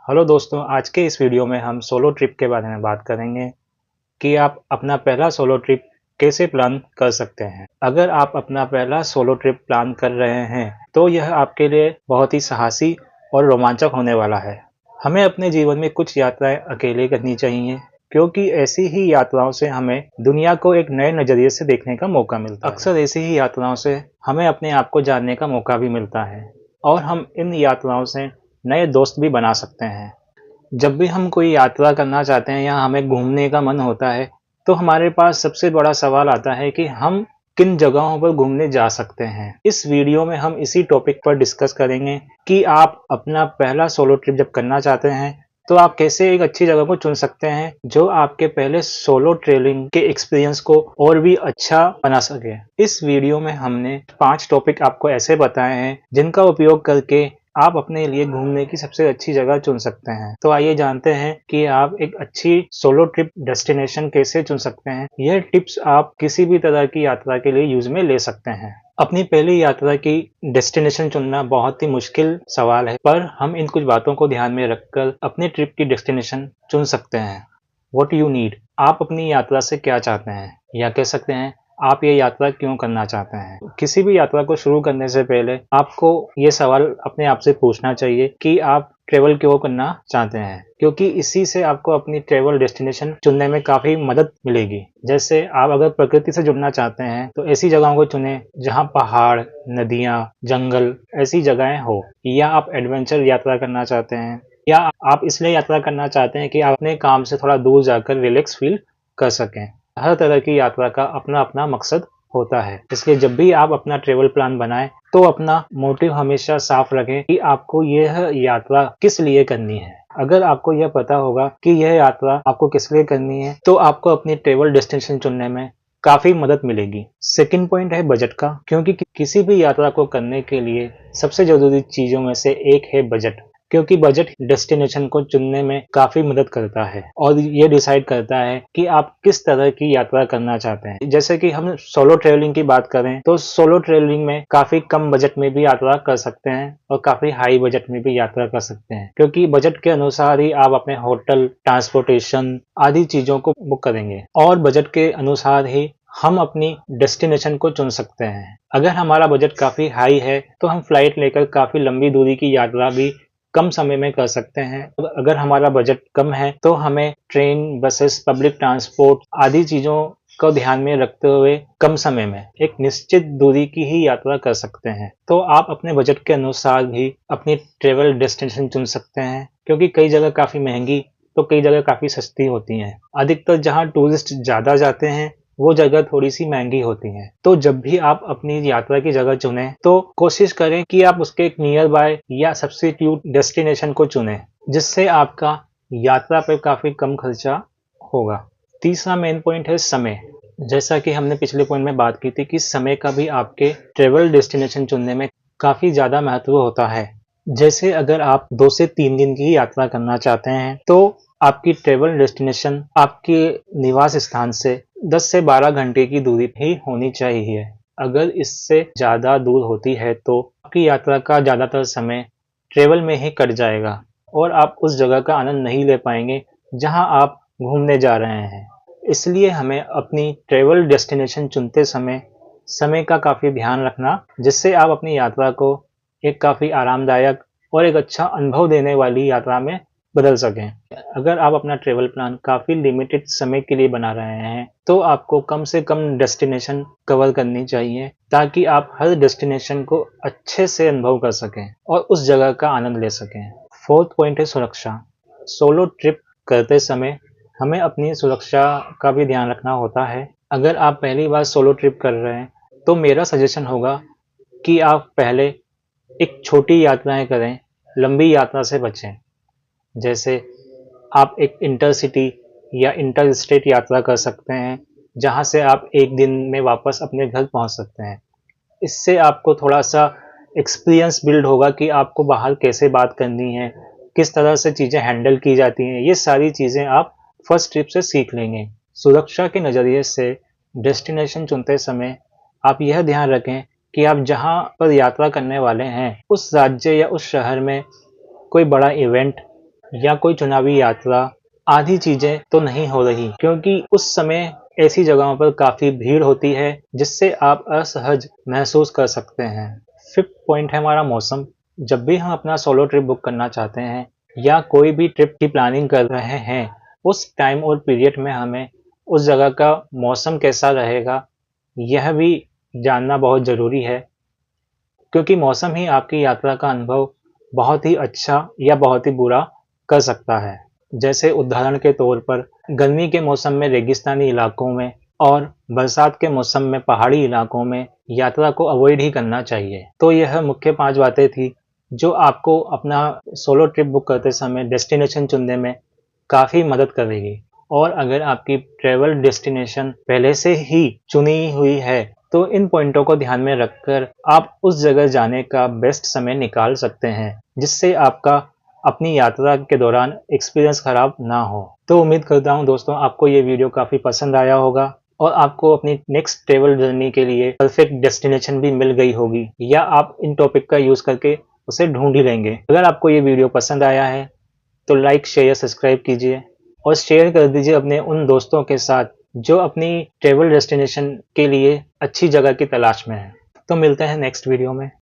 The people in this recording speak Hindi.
हेलो दोस्तों, आज के इस वीडियो में हम सोलो ट्रिप के बारे में बात करेंगे कि आप अपना पहला सोलो ट्रिप कैसे प्लान कर सकते हैं। अगर आप अपना पहला सोलो ट्रिप प्लान कर रहे हैं तो यह आपके लिए बहुत ही साहसी और रोमांचक होने वाला है। हमें अपने जीवन में कुछ यात्राएं अकेले करनी चाहिए क्योंकि ऐसी ही यात्राओं से हमें दुनिया को एक नए नज़रिए से देखने का मौका मिलता है। अक्सर ऐसी ही यात्राओं से हमें अपने आप को जानने का मौका भी मिलता है और हम इन यात्राओं से नए दोस्त भी बना सकते हैं। जब भी हम कोई यात्रा करना चाहते हैं या हमें घूमने का मन होता है तो हमारे पास सबसे बड़ा सवाल आता है कि हम किन जगहों पर घूमने जा सकते हैं। इस वीडियो में हम इसी टॉपिक पर डिस्कस करेंगे कि आप अपना पहला सोलो ट्रिप जब करना चाहते हैं तो आप कैसे एक अच्छी जगह को चुन सकते हैं जो आपके पहले सोलो ट्रेवलिंग के एक्सपीरियंस को और भी अच्छा बना सके। इस वीडियो में हमने 5 टॉपिक आपको ऐसे बताए हैं जिनका उपयोग करके आप अपने लिए घूमने की सबसे अच्छी जगह चुन सकते हैं। तो आइए जानते हैं कि आप एक अच्छी सोलो ट्रिप डेस्टिनेशन कैसे चुन सकते हैं। यह टिप्स आप किसी भी तरह की यात्रा के लिए यूज में ले सकते हैं। अपनी पहली यात्रा की डेस्टिनेशन चुनना बहुत ही मुश्किल सवाल है, पर हम इन कुछ बातों को ध्यान में रखकर अपनी ट्रिप की डेस्टिनेशन चुन सकते हैं। व्हाट यू नीड, आप अपनी यात्रा से क्या चाहते हैं, या कह सकते हैं आप ये यात्रा क्यों करना चाहते हैं। किसी भी यात्रा को शुरू करने से पहले आपको ये सवाल अपने आप से पूछना चाहिए कि आप ट्रेवल क्यों करना चाहते हैं, क्योंकि इसी से आपको अपनी ट्रेवल डेस्टिनेशन चुनने में काफ़ी मदद मिलेगी। जैसे आप अगर प्रकृति से जुड़ना चाहते हैं तो ऐसी जगहों को चुनें जहां पहाड़, नदियां, जंगल ऐसी जगहें हो, या आप एडवेंचर यात्रा करना चाहते हैं, या आप इसलिए यात्रा करना चाहते हैं कि आप अपने काम से थोड़ा दूर जाकर रिलैक्स फील कर सकें। हर तरह की यात्रा का अपना अपना मकसद होता है, इसलिए जब भी आप अपना ट्रेवल प्लान बनाएं तो अपना मोटिव हमेशा साफ रखें कि आपको यह यात्रा किस लिए करनी है। अगर आपको यह पता होगा कि यह यात्रा आपको किस लिए करनी है तो आपको अपनी ट्रेवल डेस्टिनेशन चुनने में काफ़ी मदद मिलेगी। सेकंड पॉइंट है बजट का, क्योंकि किसी भी यात्रा को करने के लिए सबसे ज़रूरी चीज़ों में से एक है बजट, क्योंकि बजट डेस्टिनेशन को चुनने में काफ़ी मदद करता है और ये डिसाइड करता है कि आप किस तरह की यात्रा करना चाहते हैं। जैसे कि हम सोलो ट्रेवलिंग की बात करें तो सोलो ट्रेवलिंग में काफ़ी कम बजट में भी यात्रा कर सकते हैं और काफ़ी हाई बजट में भी यात्रा कर सकते हैं, क्योंकि बजट के अनुसार ही आप अपने होटल, ट्रांसपोर्टेशन आदि चीज़ों को बुक करेंगे और बजट के अनुसार ही हम अपनी डेस्टिनेशन को चुन सकते हैं। अगर हमारा बजट काफ़ी हाई है तो हम फ्लाइट लेकर काफ़ी लंबी दूरी की यात्रा भी कम समय में कर सकते हैं। अगर हमारा बजट कम है तो हमें ट्रेन, बसेस, पब्लिक ट्रांसपोर्ट आदि चीज़ों को ध्यान में रखते हुए कम समय में एक निश्चित दूरी की ही यात्रा कर सकते हैं। तो आप अपने बजट के अनुसार भी अपनी ट्रेवल डेस्टिनेशन चुन सकते हैं, क्योंकि कई जगह काफ़ी महंगी तो कई जगह काफ़ी सस्ती होती हैं। अधिकतर जहाँ टूरिस्ट ज़्यादा जाते हैं वो जगह थोड़ी सी महंगी होती हैं। तो जब भी आप अपनी यात्रा की जगह चुनें तो कोशिश करें कि आप उसके एक नियर बाय या सब्स्टिट्यूट डेस्टिनेशन को चुनें, जिससे आपका यात्रा पर काफ़ी कम खर्चा होगा। तीसरा मेन पॉइंट है समय। जैसा कि हमने पिछले पॉइंट में बात की थी कि समय का भी आपके ट्रेवल डेस्टिनेशन चुनने में काफ़ी ज़्यादा महत्व होता है। जैसे अगर आप 2 से 3 दिन की यात्रा करना चाहते हैं तो आपकी ट्रेवल डेस्टिनेशन आपके निवास स्थान से 10 से 12 घंटे की दूरी ही होनी चाहिए। अगर इससे ज़्यादा दूर होती है तो आपकी यात्रा का ज़्यादातर समय ट्रेवल में ही कट जाएगा और आप उस जगह का आनंद नहीं ले पाएंगे जहां आप घूमने जा रहे हैं। इसलिए हमें अपनी ट्रेवल डेस्टिनेशन चुनते समय समय का काफ़ी ध्यान रखना, जिससे आप अपनी यात्रा को एक काफ़ी आरामदायक और एक अच्छा अनुभव देने वाली यात्रा में बदल सकें। अगर आप अपना ट्रेवल प्लान काफ़ी लिमिटेड समय के लिए बना रहे हैं तो आपको कम से कम डेस्टिनेशन कवर करनी चाहिए ताकि आप हर डेस्टिनेशन को अच्छे से अनुभव कर सकें और उस जगह का आनंद ले सकें। फोर्थ पॉइंट है सुरक्षा। सोलो ट्रिप करते समय हमें अपनी सुरक्षा का भी ध्यान रखना होता है। अगर आप पहली बार सोलो ट्रिप कर रहे हैं तो मेरा सजेशन होगा कि आप पहले एक छोटी यात्राएं करें, लंबी यात्रा से बचें। जैसे आप एक इंटरसिटी या इंटर स्टेट यात्रा कर सकते हैं जहां से आप एक दिन में वापस अपने घर पहुंच सकते हैं। इससे आपको थोड़ा सा एक्सपीरियंस बिल्ड होगा कि आपको बाहर कैसे बात करनी है, किस तरह से चीज़ें हैंडल की जाती हैं। ये सारी चीज़ें आप फर्स्ट ट्रिप से सीख लेंगे। सुरक्षा के नज़रिए से डेस्टिनेशन चुनते समय आप यह ध्यान रखें कि आप जहां पर यात्रा करने वाले हैं उस राज्य या उस शहर में कोई बड़ा इवेंट या कोई चुनावी यात्रा आदि चीजें तो नहीं हो रही, क्योंकि उस समय ऐसी जगहों पर काफी भीड़ होती है जिससे आप असहज महसूस कर सकते हैं। फिफ्थ पॉइंट है हमारा मौसम। जब भी हम अपना सोलो ट्रिप बुक करना चाहते हैं या कोई भी ट्रिप की प्लानिंग कर रहे हैं, उस टाइम और पीरियड में हमें उस जगह का मौसम कैसा रहेगा यह भी जानना बहुत ज़रूरी है, क्योंकि मौसम ही आपकी यात्रा का अनुभव बहुत ही अच्छा या बहुत ही बुरा कर सकता है। जैसे उदाहरण के तौर पर गर्मी के मौसम में रेगिस्तानी इलाकों में और बरसात के मौसम में पहाड़ी इलाकों में यात्रा को अवॉइड ही करना चाहिए। तो यह मुख्य 5 बातें थी जो आपको अपना सोलो ट्रिप बुक करते समय डेस्टिनेशन चुनने में काफ़ी मदद करेगी। और अगर आपकी ट्रैवल डेस्टिनेशन पहले से ही चुनी हुई है तो इन पॉइंटों को ध्यान में रखकर आप उस जगह जाने का बेस्ट समय निकाल सकते हैं, जिससे आपका अपनी यात्रा के दौरान एक्सपीरियंस खराब ना हो। तो उम्मीद करता हूँ दोस्तों आपको ये वीडियो काफ़ी पसंद आया होगा और आपको अपनी नेक्स्ट ट्रैवल जर्नी के लिए परफेक्ट डेस्टिनेशन भी मिल गई होगी, या आप इन टॉपिक का यूज़ करके उसे ढूंढ ही लेंगे। अगर आपको ये वीडियो पसंद आया है तो लाइक, शेयर, सब्सक्राइब कीजिए और शेयर कर दीजिए अपने उन दोस्तों के साथ जो अपनी ट्रैवल डेस्टिनेशन के लिए अच्छी जगह की तलाश में हैं। तो मिलते हैं नेक्स्ट वीडियो में।